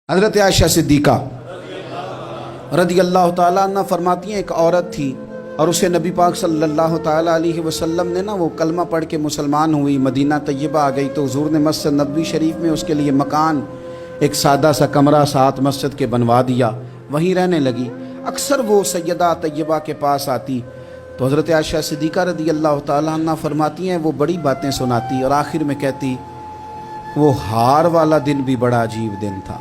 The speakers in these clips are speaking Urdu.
حضرت عائشہ صدیقہ رضی اللہ تعالیٰ عنہ فرماتی ہیں ایک عورت تھی اور اسے نبی پاک صلی اللہ تعالیٰ علیہ وسلم نے وہ کلمہ پڑھ کے مسلمان ہوئی، مدینہ طیبہ آ گئی تو حضور نے مسجد نبوی شریف میں اس کے لیے مکان ایک سادہ سا کمرہ ساتھ مسجد کے بنوا دیا، وہیں رہنے لگی۔ اکثر وہ سیدہ طیبہ کے پاس آتی تو حضرت عائشہ صدیقہ رضی اللہ تعالیٰ عنہ فرماتی ہیں وہ بڑی باتیں سناتی اور آخر میں کہتی وہ ہار والا دن بھی بڑا عجیب دن تھا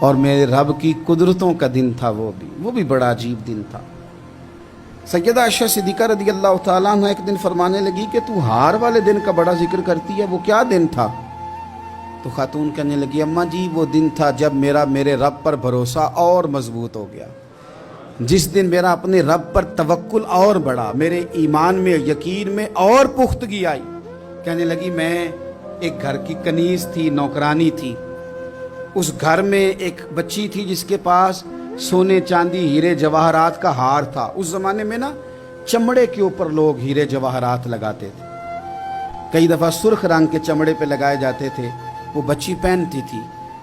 اور میرے رب کی قدرتوں کا دن تھا، وہ بھی بڑا عجیب دن تھا۔ سیدہ عائشہ صدیقہ رضی اللہ تعالیٰ عنہ ایک دن فرمانے لگی کہ تو ہار والے دن کا بڑا ذکر کرتی ہے، وہ کیا دن تھا؟ تو خاتون کہنے لگی اماں جی وہ دن تھا جب میرے رب پر بھروسہ اور مضبوط ہو گیا، جس دن میرا اپنے رب پر توکل اور بڑھا، میرے ایمان میں یقین میں اور پختگی آئی۔ کہنے لگی میں ایک گھر کی کنیز تھی، نوکرانی تھی، اس گھر میں ایک بچی تھی جس کے پاس سونے چاندی ہیرے جواہرات کا ہار تھا۔ اس زمانے میں چمڑے کے اوپر لوگ ہیرے جواہرات لگاتے تھے، کئی دفعہ سرخ رنگ کے چمڑے پہ لگائے جاتے تھے، وہ بچی پہنتی تھی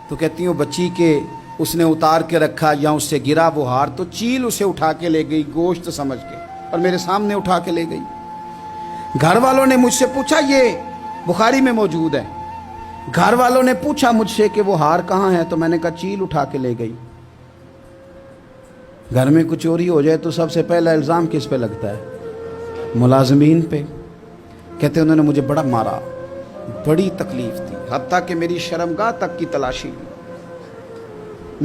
تو کہتی ہیں وہ بچی کے اس نے اتار کے رکھا یا اس سے گرا وہ ہار تو چیل اسے اٹھا کے لے گئی گوشت سمجھ کے اور میرے سامنے اٹھا کے لے گئی۔ گھر والوں نے مجھ سے پوچھا، یہ بخاری میں موجود ہے، گھر والوں نے پوچھا مجھ سے کہ وہ ہار کہاں ہے تو میں نے کہا چیل اٹھا کے لے گئی۔ گھر میں کچھ چوری ہو جائے تو سب سے پہلا الزام کس پہ لگتا ہے؟ ملازمین پہ۔ کہتے انہوں نے مجھے بڑا مارا، بڑی تکلیف تھی، حتیٰ کہ میری شرمگاہ تک کی تلاشی لی،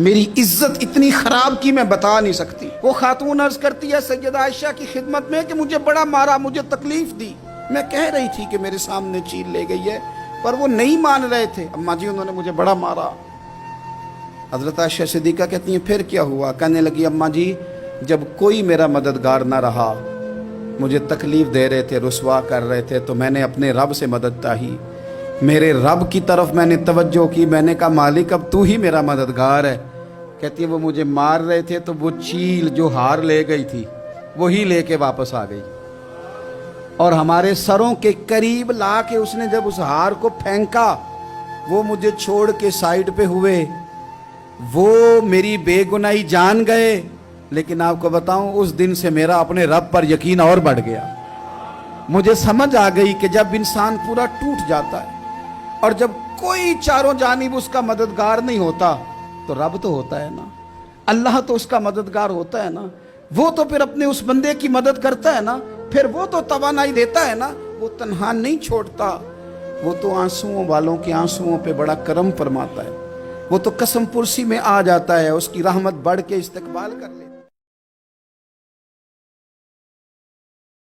میری عزت اتنی خراب کی میں بتا نہیں سکتی۔ وہ خاتون عرض کرتی ہے سیدہ عائشہ کی خدمت میں کہ مجھے بڑا مارا، مجھے تکلیف دی، میں کہہ رہی تھی کہ میرے سامنے چیل لے گئی ہے پر وہ نہیں مان رہے تھے، اماں جی انہوں نے مجھے بڑا مارا۔ حضرت عائشہ صدیقہ کہتی ہیں پھر کیا ہوا؟ کہنے لگی اماں جی جب کوئی میرا مددگار نہ رہا، مجھے تکلیف دے رہے تھے، رسوا کر رہے تھے، تو میں نے اپنے رب سے مدد چاہی، میرے رب کی طرف میں نے توجہ کی، میں نے کہا مالک اب تو ہی میرا مددگار ہے۔ کہتی ہے وہ مجھے مار رہے تھے تو وہ چیل جو ہار لے گئی تھی وہی لے کے واپس آ گئی اور ہمارے سروں کے قریب لا کے اس نے جب اس ہار کو پھینکا وہ مجھے چھوڑ کے سائیڈ پہ ہوئے، وہ میری بے گناہی جان گئے، لیکن آپ کو بتاؤں اس دن سے میرا اپنے رب پر یقین اور بڑھ گیا۔ مجھے سمجھ آ گئی کہ جب انسان پورا ٹوٹ جاتا ہے اور جب کوئی چاروں جانب اس کا مددگار نہیں ہوتا تو رب تو ہوتا ہے نا، اللہ تو اس کا مددگار ہوتا ہے نا، وہ تو پھر اپنے اس بندے کی مدد کرتا ہے نا، پھر وہ تو توانائی دیتا ہے نا، وہ تنہا نہیں چھوڑتا، وہ تو آنسوؤں والوں کے آنسوؤں پہ بڑا کرم فرماتا ہے، وہ تو قسم پرسی میں آ جاتا ہے، اس کی رحمت بڑھ کے استقبال کر لیتا ہے۔